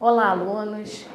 Olá, alunos!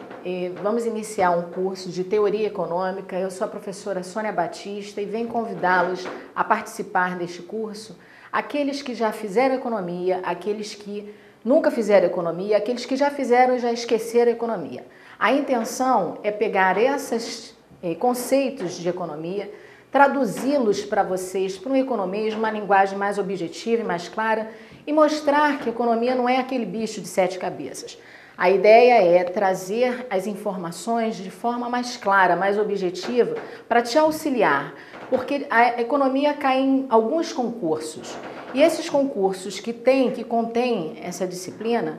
Vamos iniciar um curso de Teoria Econômica. Eu sou a professora Sônia Batista e venho convidá-los a participar deste curso, aqueles que já fizeram economia, aqueles que nunca fizeram economia, aqueles que já fizeram e já esqueceram economia. A intenção é pegar esses conceitos de economia, traduzi-los para vocês para um economês, uma linguagem mais objetiva e mais clara e mostrar que economia não é aquele bicho de 7 cabeças. A ideia é trazer as informações de forma mais clara, mais objetiva, para te auxiliar, porque a economia cai em alguns concursos. E esses concursos que contêm essa disciplina,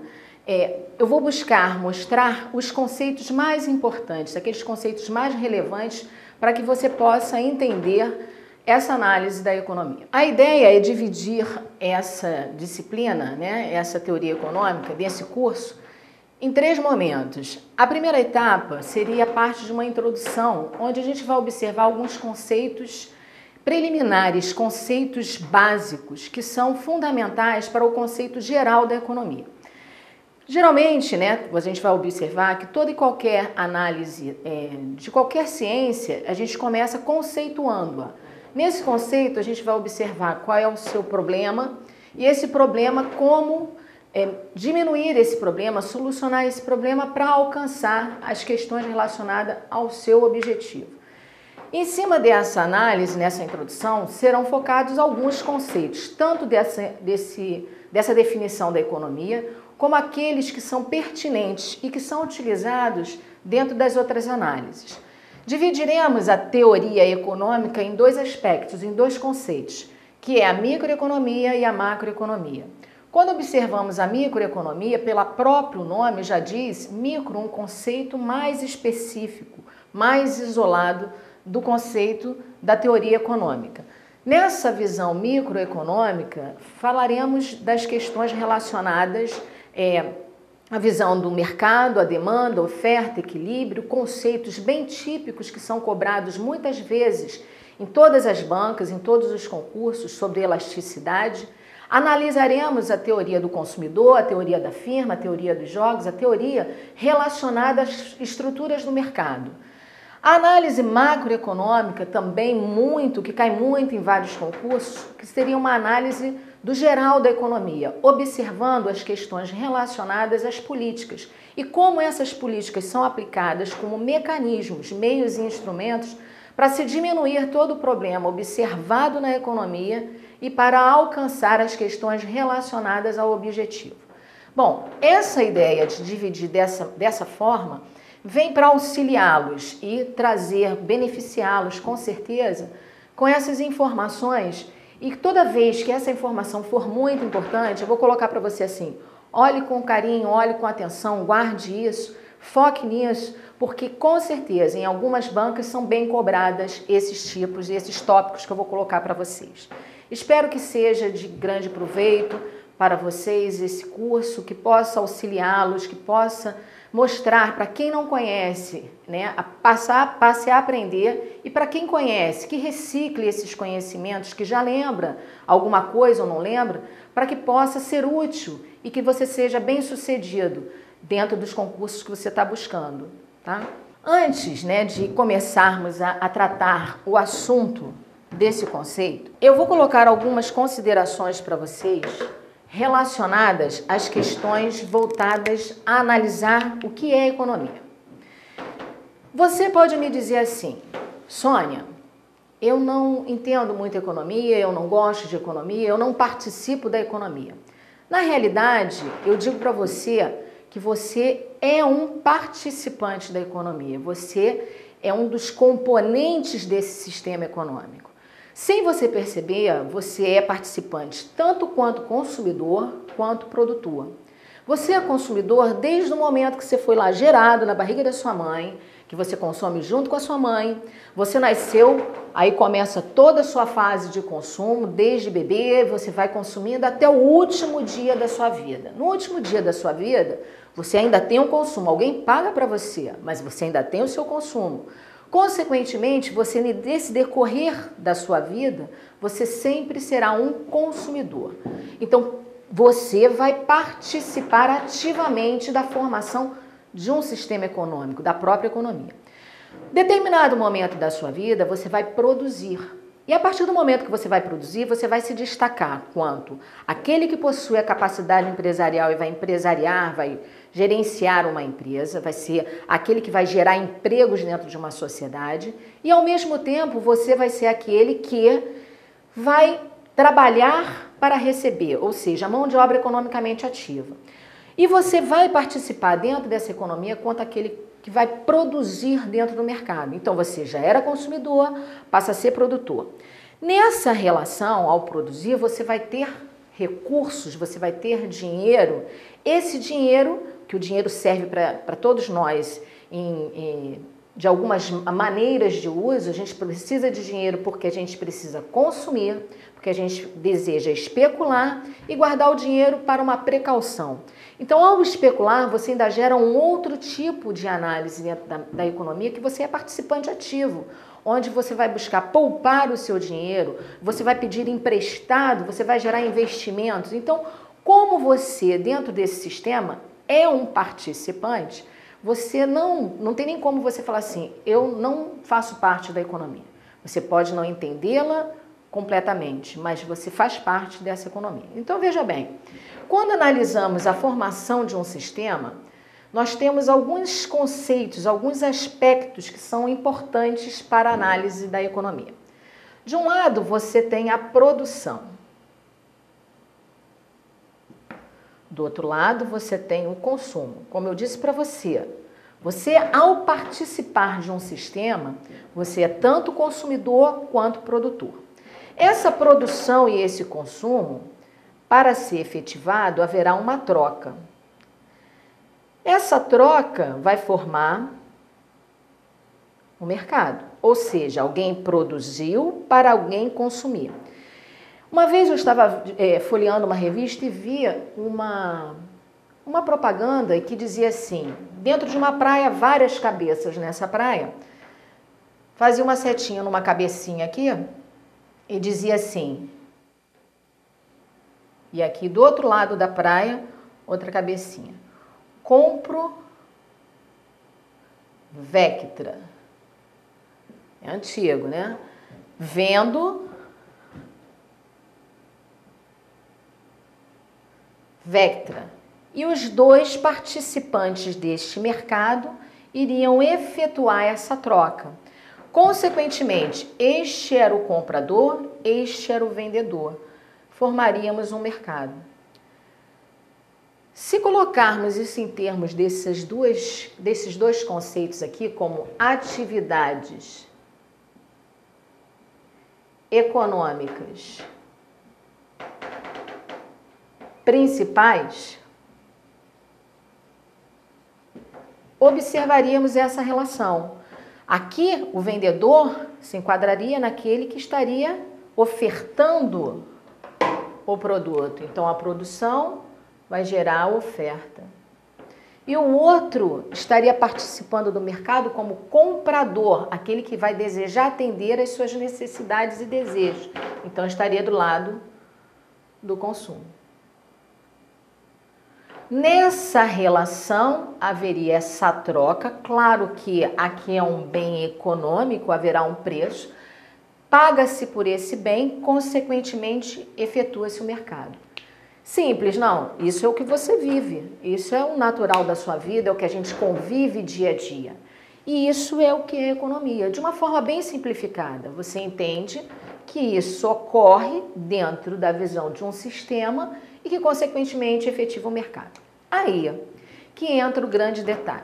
eu vou buscar mostrar os conceitos mais importantes, aqueles conceitos mais relevantes, para que você possa entender essa análise da economia. A ideia é dividir essa disciplina, essa teoria econômica desse curso, em 3 momentos. A primeira etapa seria parte de uma introdução, onde a gente vai observar alguns conceitos preliminares, conceitos básicos, que são fundamentais para o conceito geral da economia. Geralmente, a gente vai observar que toda e qualquer análise de qualquer ciência, a gente começa conceituando-a. Nesse conceito, a gente vai observar qual é o seu problema e esse problema como diminuir esse problema, solucionar esse problema para alcançar as questões relacionadas ao seu objetivo. Em cima dessa análise, nessa introdução, serão focados alguns conceitos, tanto dessa definição da economia, como aqueles que são pertinentes e que são utilizados dentro das outras análises. Dividiremos a teoria econômica em 2 aspectos, em 2 conceitos, que é a microeconomia e a macroeconomia. Quando observamos a microeconomia, pelo próprio nome já diz, micro, um conceito mais específico, mais isolado do conceito da teoria econômica. Nessa visão microeconômica, falaremos das questões relacionadas à visão do mercado, a demanda, a oferta, equilíbrio, conceitos bem típicos que são cobrados muitas vezes em todas as bancas, em todos os concursos sobre elasticidade. Analisaremos a teoria do consumidor, a teoria da firma, a teoria dos jogos, a teoria relacionada às estruturas do mercado. A análise macroeconômica também que cai muito em vários concursos, que seria uma análise do geral da economia, observando as questões relacionadas às políticas e como essas políticas são aplicadas como mecanismos, meios e instrumentos para se diminuir todo o problema observado na economia e para alcançar as questões relacionadas ao objetivo. Bom, essa ideia de dividir dessa forma vem para auxiliá-los e beneficiá-los com certeza com essas informações, e toda vez que essa informação for muito importante, eu vou colocar para você assim, olhe com carinho, olhe com atenção, guarde isso, foque nisso, porque com certeza em algumas bancas são bem cobradas esses tópicos que eu vou colocar para vocês. Espero que seja de grande proveito para vocês esse curso, que possa auxiliá-los, que possa mostrar para quem não conhece, passe a aprender, e para quem conhece, que recicle esses conhecimentos, que já lembra alguma coisa ou não lembra, para que possa ser útil e que você seja bem sucedido dentro dos concursos que você está buscando, tá? Antes, de começarmos a tratar o assunto desse conceito, eu vou colocar algumas considerações para vocês relacionadas às questões voltadas a analisar o que é economia. Você pode me dizer assim, Sônia, eu não entendo muito economia, eu não gosto de economia, eu não participo da economia. Na realidade, eu digo para você que você é um participante da economia, você é um dos componentes desse sistema econômico. Sem você perceber, você é participante tanto quanto consumidor quanto produtor. Você é consumidor desde o momento que você foi lá gerado na barriga da sua mãe, que você consome junto com a sua mãe, você nasceu, aí começa toda a sua fase de consumo, desde bebê, você vai consumindo até o último dia da sua vida. No último dia da sua vida, você ainda tem um consumo, alguém paga para você, mas você ainda tem o seu consumo. Consequentemente, nesse decorrer da sua vida, você sempre será um consumidor. Então, você vai participar ativamente da formação de um sistema econômico, da própria economia. Determinado momento da sua vida, você vai produzir. E a partir do momento que você vai produzir, você vai se destacar quanto aquele que possui a capacidade empresarial e vai empresariar, vai gerenciar uma empresa, vai ser aquele que vai gerar empregos dentro de uma sociedade e, ao mesmo tempo, você vai ser aquele que vai trabalhar para receber, ou seja, a mão de obra economicamente ativa. E você vai participar dentro dessa economia quanto aquele que vai produzir dentro do mercado. Então, você já era consumidor, passa a ser produtor. Nessa relação, ao produzir, você vai ter recursos, você vai ter dinheiro. Esse dinheiro, que o dinheiro serve para todos nós de algumas maneiras de uso, a gente precisa de dinheiro porque a gente precisa consumir, porque a gente deseja especular e guardar o dinheiro para uma precaução. Então, ao especular, você ainda gera um outro tipo de análise dentro da economia, que você é participante ativo, onde você vai buscar poupar o seu dinheiro, você vai pedir emprestado, você vai gerar investimentos. Então, como você, dentro desse sistema, é um participante, você não tem nem como você falar assim, eu não faço parte da economia. Você pode não entendê-la completamente, mas você faz parte dessa economia. Então, veja bem, quando analisamos a formação de um sistema, nós temos alguns conceitos, alguns aspectos que são importantes para a análise da economia. De um lado, você tem a produção. Do outro lado, você tem o consumo. Como eu disse para você, ao participar de um sistema, você é tanto consumidor quanto produtor. Essa produção e esse consumo, para ser efetivado, haverá uma troca. Essa troca vai formar o mercado, ou seja, alguém produziu para alguém consumir. Uma vez eu estava folheando uma revista e via uma propaganda que dizia assim, dentro de uma praia, várias cabeças nessa praia, fazia uma setinha numa cabecinha aqui e dizia assim, e aqui do outro lado da praia, outra cabecinha, compro Vectra, é antigo, né? Vendo Vectra. E os dois participantes deste mercado iriam efetuar essa troca. Consequentemente, este era o comprador, este era o vendedor. Formaríamos um mercado. Se colocarmos isso em termos desses dois conceitos aqui, como atividades econômicas principais, observaríamos essa relação. Aqui, o vendedor se enquadraria naquele que estaria ofertando o produto. Então, a produção vai gerar a oferta. E o outro estaria participando do mercado como comprador, aquele que vai desejar atender às suas necessidades e desejos. Então, estaria do lado do consumo. Nessa relação, haveria essa troca. Claro que aqui é um bem econômico, haverá um preço. Paga-se por esse bem, consequentemente, efetua-se o mercado. Simples, não. Isso é o que você vive. Isso é o natural da sua vida, é o que a gente convive dia a dia. E isso é o que é economia. De uma forma bem simplificada, você entende que isso ocorre dentro da visão de um sistema e que, consequentemente, efetiva o mercado. Aí que entra o grande detalhe.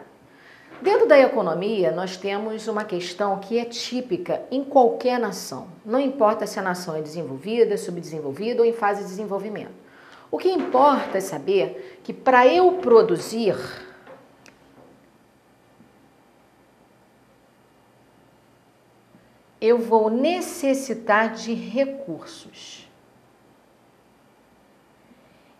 Dentro da economia, nós temos uma questão que é típica em qualquer nação. Não importa se a nação é desenvolvida, subdesenvolvida ou em fase de desenvolvimento. O que importa é saber que para eu produzir, eu vou necessitar de recursos.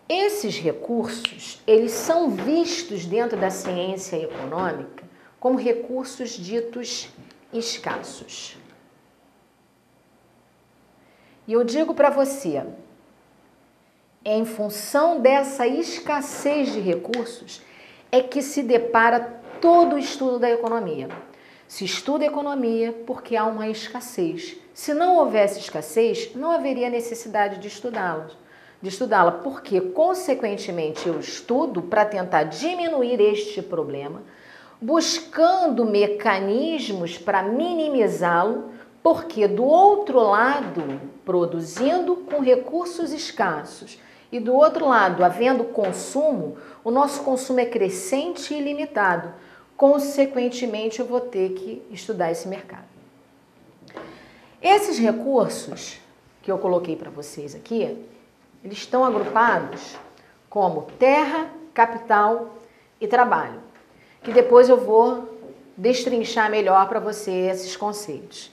Esses recursos, eles são vistos dentro da ciência econômica como recursos ditos escassos. E eu digo para você, em função dessa escassez de recursos, é que se depara todo o estudo da economia. Se estuda economia porque há uma escassez. Se não houvesse escassez, não haveria necessidade de estudá-la, porque, consequentemente, eu estudo para tentar diminuir este problema, buscando mecanismos para minimizá-lo, porque do outro lado, produzindo com recursos escassos e do outro lado, havendo consumo, o nosso consumo é crescente e ilimitado. Consequentemente, eu vou ter que estudar esse mercado. Esses recursos que eu coloquei para vocês aqui, eles estão agrupados como terra, capital e trabalho, que depois eu vou destrinchar melhor para você esses conceitos.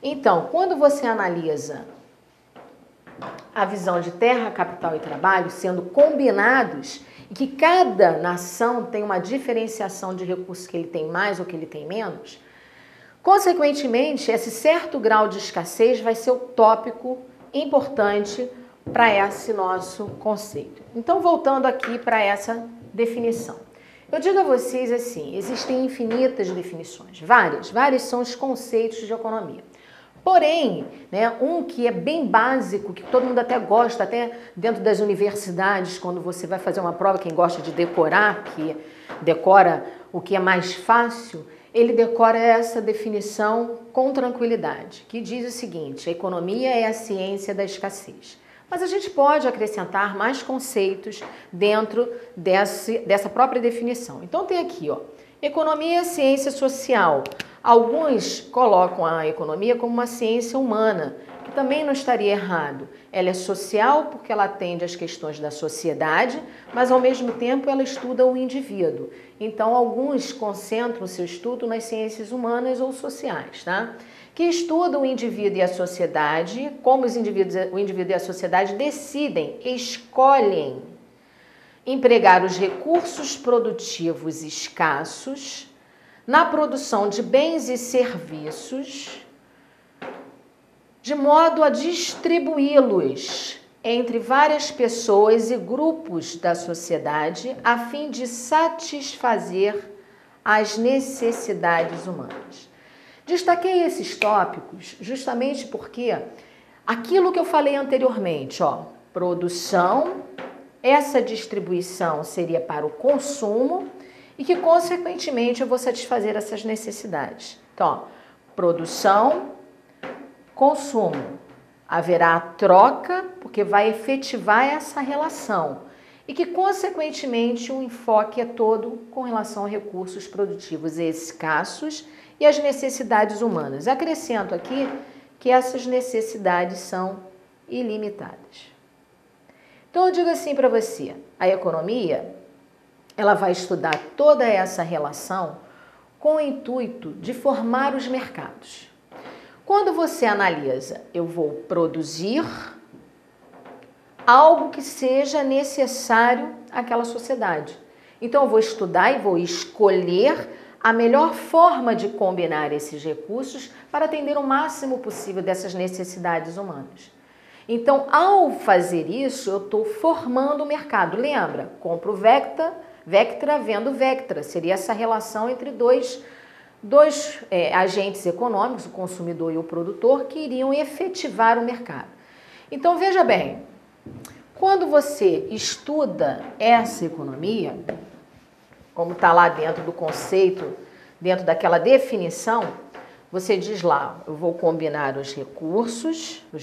Então, quando você analisa a visão de terra, capital e trabalho sendo combinados, e que cada nação tem uma diferenciação de recursos que ele tem mais ou que ele tem menos, consequentemente, esse certo grau de escassez vai ser o tópico importante para esse nosso conceito. Então, voltando aqui para essa definição. Eu digo a vocês assim, existem infinitas definições, várias são os conceitos de economia. Porém, né, um que é bem básico, que todo mundo até gosta, até dentro das universidades, quando você vai fazer uma prova, quem gosta de decorar, que decora o que é mais fácil, ele decora essa definição com tranquilidade, que diz o seguinte: a economia é a ciência da escassez. Mas a gente pode acrescentar mais conceitos dentro dessa própria definição. Então tem aqui, ó, economia é ciência social. Alguns colocam a economia como uma ciência humana, que também não estaria errado. Ela é social porque ela atende às questões da sociedade, mas ao mesmo tempo ela estuda o indivíduo. Então alguns concentram seu estudo nas ciências humanas ou sociais, tá? Que estudam o indivíduo e a sociedade, como o indivíduo e a sociedade decidem, escolhem empregar os recursos produtivos escassos na produção de bens e serviços, de modo a distribuí-los entre várias pessoas e grupos da sociedade, a fim de satisfazer as necessidades humanas. Destaquei esses tópicos justamente porque aquilo que eu falei anteriormente, ó, produção, essa distribuição seria para o consumo e que, consequentemente, eu vou satisfazer essas necessidades. Então, ó, produção, consumo. Haverá a troca, porque vai efetivar essa relação. E que, consequentemente, o enfoque é todo com relação a recursos produtivos escassos e as necessidades humanas. Acrescento aqui que essas necessidades são ilimitadas. Então, eu digo assim para você, a economia, ela vai estudar toda essa relação com o intuito de formar os mercados. Quando você analisa, eu vou produzir algo que seja necessário àquela sociedade. Então, eu vou estudar e vou escolher a melhor forma de combinar esses recursos para atender o máximo possível dessas necessidades humanas. Então, ao fazer isso, eu estou formando o mercado. Lembra? Compro Vectra, vendo Vectra. Seria essa relação entre dois agentes econômicos, o consumidor e o produtor, que iriam efetivar o mercado. Então, veja bem, quando você estuda essa economia, como está lá dentro do conceito, dentro daquela definição, você diz lá, eu vou combinar os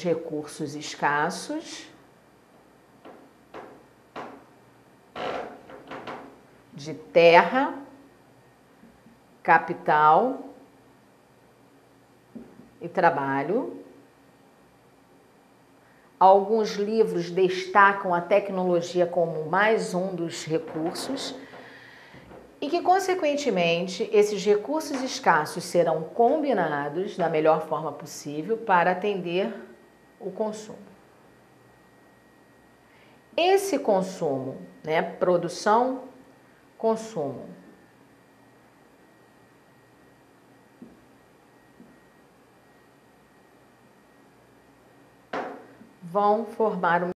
recursos escassos, de terra, capital e trabalho. Alguns livros destacam a tecnologia como mais um dos recursos e que, consequentemente, esses recursos escassos serão combinados da melhor forma possível para atender o consumo. Esse consumo, né, produção, consumo, vão formar